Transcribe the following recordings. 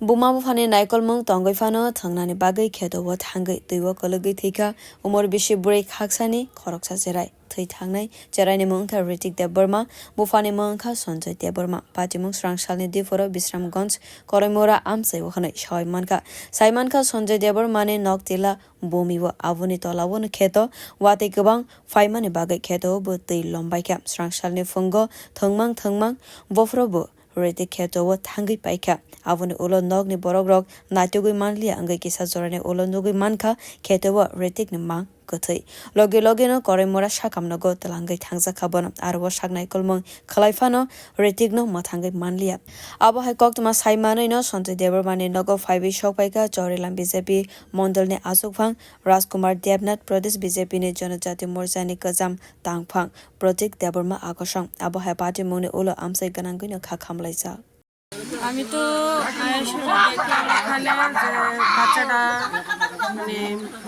Buma bufani naikol mung tongoi fano thangnani bagai kheto wa thangai tuiwa kulugwi thwikha umor bishi break haksani khorok sa cherai thwi thangnai cherai ni mung tha Hrittik debbarma bufani mung kha sonjoi debbarma pati mung swrang salni dipor Bishramganj koroimura amchai wakhanai saiman kha sonjoi debbarma ni noktila bomi wa avuni tolawo no kheto wate gobang faimani bagai kheto bo tui lombai kha swrang salni fungo thangmang bofro bo Hrittik kheto wa thangai paikha avuni ulo nogni borogrok natugui manli angai kisa jorane ulo nogui mankha kheto wa Hrittik ni mang kothai loge no koroimura sakamno go talangai thangja khabon arwa sagnai kolmong khalaifano Hrittik no mathangai manlia abo hai koktuma saimanai no sonjoi debbarmani nogo 5 shokpaika Chorilam BJP mondol ne asukphang Rajkumar Devnath Pradesh BJP ne Janajati Morcha ni kajam tangphang Hrittik debbarma akosang abo hai party mone ulo amsai ganangoi no khamlaisa আমি তো দেখলাম এখানে যে বাচ্চাটা মানে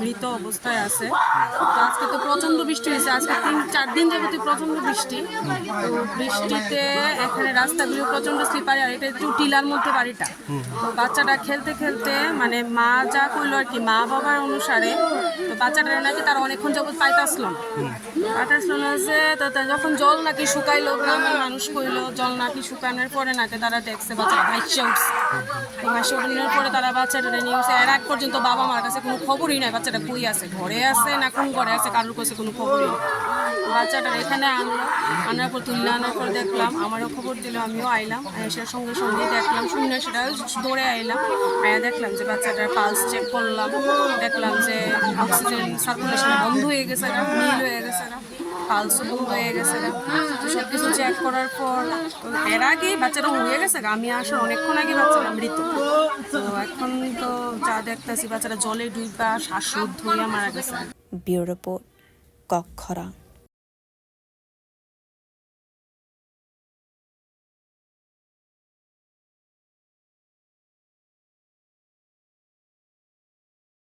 মৃত অবস্থায় আছে। তো আজকে তো প্রচন্ড বৃষ্টি হয়েছে, আজকে 3-4 দিন যাবত প্রচন্ড বৃষ্টি। তো বৃষ্টিতে এখানে রাস্তাগুলো প্রচন্ড স্লিপারি, আর এটা একটু টিলার মধ্যে বাড়িটা। তো বাচ্চাটা খেলতে খেলতে মানে মা যা কইলো আর কি, মা বাবার অনুসারে তো বাচ্চাটা নাকি তারা অনেকক্ষণ যাবত পাইতাছিল না যে যখন জল নাকি শুকাইলো, গ্রামের মানুষ কইলো জল নাকি শুকানোর পরে নাকি তারা দেখছে বাচ্চাটা ভাইসা উঠছে। তো ভাইসা উঠানোর পরে তারা বাচ্চাটা নিয়ে গেছে। এর আগ পর্যন্ত বাবা মার কাছে কোনো খবরই নাই বাচ্চাটা কই আছে, ঘরে আছে না কোন ঘরে আছে, কারোর কাছে কোনো খবরই নেই। বাচ্চাটা এখানে আনার পর তুললে আনার পর দেখলাম, আমারও খবর দিল, আমিও আইলাম, এসে সঙ্গে সঙ্গে দেখলাম, শুনে সেটা দৌড়ে আইলাম, দেখলাম যে বাচ্চাটার পালস চেক করলাম, দেখলাম যে অক্সিজেন সার্কুলেশন বন্ধ হয়ে গেছে, নীল হয়ে গেছে, পালসও বন্ধ হয়ে গেছে। সব কিছু চেক করার পর এর আগেই বাচ্চাটা হয়ে গেছে, আমি আসার অনেকক্ষণ আগে বাচ্চাটা মৃত। তো এখন তো যা দেখতেছি বাচ্চাটা জলে ডুবা শ্বাসরোধ হয়ে মারা গেছে। ব্যুরো রিপোর্ট, খরা।